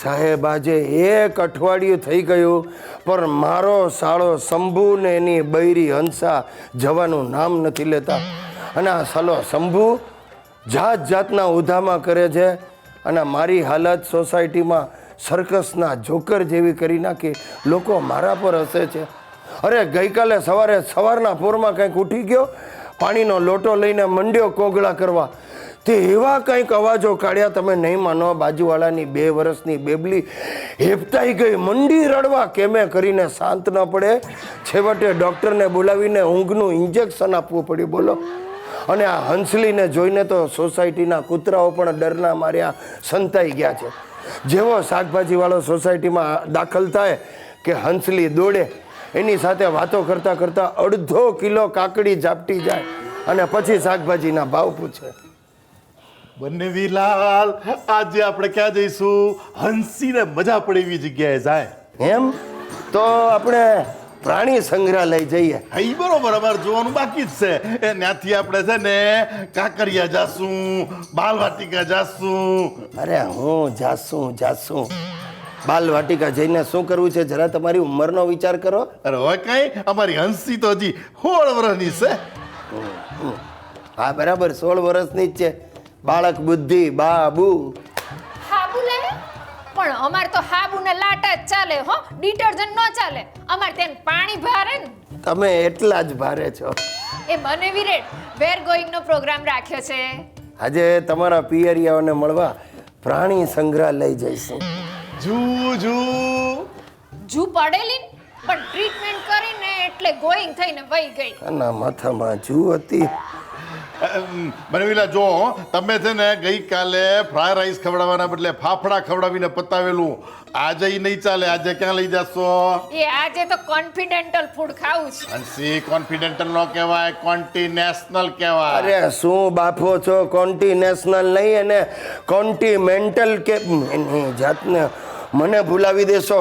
સાહેબ આજે 1 અઠવાડિયું થઈ ગયું પણ મારો સાળો શંભુ ને એની બૈરી હંસા જવાનું નામ નથી લેતા. અને આ સાલો શંભુ જાત જાતના ઉધામા કરે છે અને મારી હાલત સોસાયટીમાં સર્કસના જોકર જેવી કરી નાખી. લોકો મારા પર હસે છે. અરે ગઈકાલે સવારના પોરમાં કંઈક ઉઠી ગયો, પાણીનો લોટો લઈને મંડ્યો કોગળા કરવા. તે એવા કંઈક અવાજો કાઢ્યા તમે નહીં માનો. બાજુવાળાની 2 વર્ષની બેબલી હેપતાઈ ગઈ, મંડી રડવા. કેમે કરીને શાંત ન પડે. છેવટે ડૉક્ટરને બોલાવીને ઊંઘનું ઇન્જેક્શન આપવું પડ્યું. બોલો. અને આ હંસલીને જોઈને તો સોસાયટીના કૂતરાઓ પણ ડરના માર્યા સંતાઈ ગયા છે. જેવો શાકભાજીવાળો સોસાયટીમાં દાખલ થાય કે હંસલી દોડે. એની સાથે વાતો કરતાં કરતાં 1/2 કિલો કાકડી ઝાપટી જાય અને પછી શાકભાજીના ભાવ પૂછે. બન્નેવીલાલ, આજે આપણે ક્યાં જઈશું? હંસીને મજા પડે એવી જગ્યાએ જાય. એમ તો આપણે પ્રાણી સંગ્રહાલય જઈએ. હા, બરોબર. અમારે જોવાનું બાકી જ છે. એ ત્યાંથી આપણે છે ને કાંકરિયા જાશું, બાલવાટિકા જાશું. અરે હું જાસું બાલવાટિકા જઈને શું કરવું છે? જરા તમારી ઉંમરનો વિચાર કરો. અરે હોય કઈ, અમારી હંસી તો હજી 16 વર્ષની છે. હા બરાબર, 16 વર્ષની જ છે. બાળક બુદ્ધિ બાબુ. હાબુ લે પણ અમાર તો હાબુ ને લાટા જ ચાલે હો, ડિટર્જન્ટ ન ચાલે. અમાર તેન પાણી ભારે ને. તમે એટલા જ ભારે છો. એ બને વિરેટ વેર ગોઈંગ નો પ્રોગ્રામ રાખ્યો છે. આજે તમારા પિયરિયાઓને મળવા પ્રાણી સંગ્રહાલય જઈશું. જુ પડેલી પણ ટ્રીટમેન્ટ કરીને એટલે ગોઈંગ થઈને વહી ગઈ. આના માથામાં જૂ હતી. બનેવીલા, જો તમે છે ને ગઈકાલે ફ્રાય રાઈસ ખવડાવવાના બદલે ફાફડા ખવડાવીને પતાવેલું. આજે ઈ નહીં ચાલે. આજે ક્યાં લઈ જશો? એ આજે તો કોન્ફિડેન્ટલ ફૂડ ખાવું છે. હંસી, કોન્ફિડેન્ટલ નો કહેવાય, કોન્ટિનેશનલ કહેવાય. અરે શું બાફો છો? કોન્ટિનેશનલ નહીં અને કોન્ટિમેન્ટલ કે એની જાતને મને ભૂલાવી દેશો.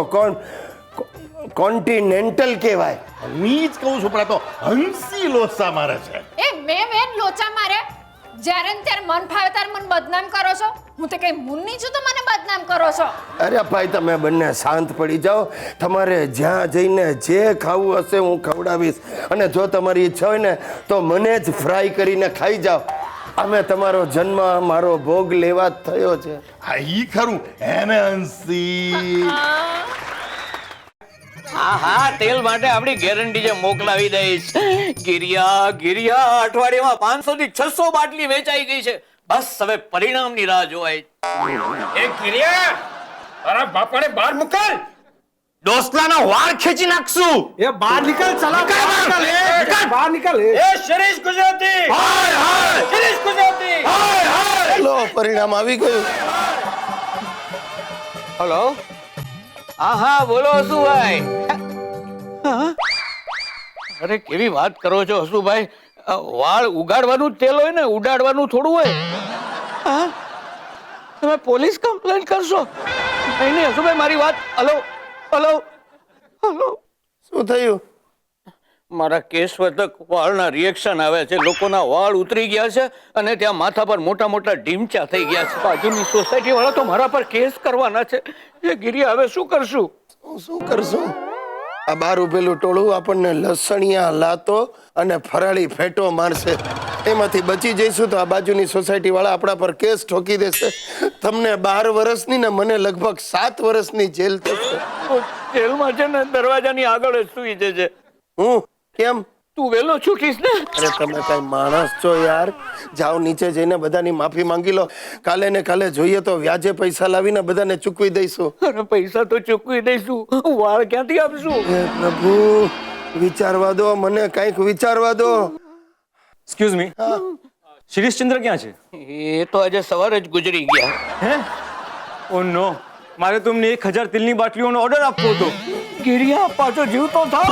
કોન્ટિનેન્ટલ કહેવાય. હું જ કહું છું, પણ આ તો હંસી લોસા મારે છે. એ મેં લોચા મારે જ્યારે ને ત્યારે મન ફાવે ત્યારે મને બદનામ કરો છો. હું તો કઈ મુન્ની છું તો મને બદનામ કરો છો. અરે ભાઈ તમે બંને શાંત પડી જાઓ. તમારે જ્યાં જઈને જે ખાવું હશે હું ખવડાવીશ. અને જો તમારી ઈચ્છા હોય ને તો મને જ ફ્રાય કરીને ખાઈ જાઓ. અમે તમારો જન્મ મારો ભોગ લેવા જ થયો છે. હા, ઈ ખરું. એને હંસી હા, તેલ માટે આપણી ગેરંટી છે, મોકલાવી દઈશ. ગિરિયા અઠવાડિયામાં 500 થી 600 બાટલી વેચાઈ ગઈ છે. બસ હવે પરિણામની રાહ જોવાય. એ ગિરિયા, તારા બાપાને બહાર મોકલ. ડોસલાના વાળ ખેંચી નાખશું. એ બહાર નીકળ, ચલા બહાર નીકળ. એ શરીશ ગુજરાતી, હાય હાય, શરીશ ગુજરાતી, હાય હાય. લો પરિણામ આવી ગયું. હલો. હા બોલો હસુભાઈ. અરે કેવી વાત કરો છો હસુભાઈ? વાળ ઉગાડવાનું જ તેલ હોય ને, ઉડાડવાનું થોડું હોય. હા, તમે પોલીસ કમ્પ્લેન કરશો? નહીં હસુભાઈ, મારી વાત. હલો. શું થયું? મારા કેસ વધક વાળના રિએક્શન આવે છે. લોકોના વાળ ઉતરી ગયા છે અને ત્યાં માથા પર મોટા મોટા ઢીમચા થઈ ગયા છે. બાજુની સોસાયટી વાળા તો મારા પર કેસ કરવાના છે. એ ગિરિયા, હવે શું કરશું? શું કરશું? આ બહાર ઉભેલું ટોળું આપણને લસણિયા લાતો અને ફરાળી ફેટો મારશે. એમાંથી બચી જઈશું તો આ બાજુની સોસાયટી વાળા આપણા પર કેસ ઠોકી દેશે. તમને 12 વર્ષની ને મને લગભગ 7 વર્ષની જેલ થશે. જેલમાં છે ને દરવાજાની આગળ જ સુઈ જશે. હું કેમ? તું વેલો છૂટીશ ને? અરે તમે કઈ માણસ છો યાર. જાઓ નીચે જઈને બધાની માફી માંગી લો. કાલે ને કાલે જોઈએ તો વ્યાજે પૈસા લાવીને બધાને ચૂકવી દઈશું. અરે પૈસા તો ચૂકવી દઈશું, વાળ ક્યાંથી આપશું? હે પ્રભુ, વિચારવા દો મને, કઈક વિચારવા દો. એક્સક્યુઝ મી, શિરીષચંદ્ર ક્યાં છે? એ તો આજે સવારે જ ગુજરી ગયા. હે? ઓ નો, મારે તમને 1000 તેલની બાટલીઓનો ઓર્ડર આપવો હતો. ગિરિયા, પાછો જીવતો થાવ.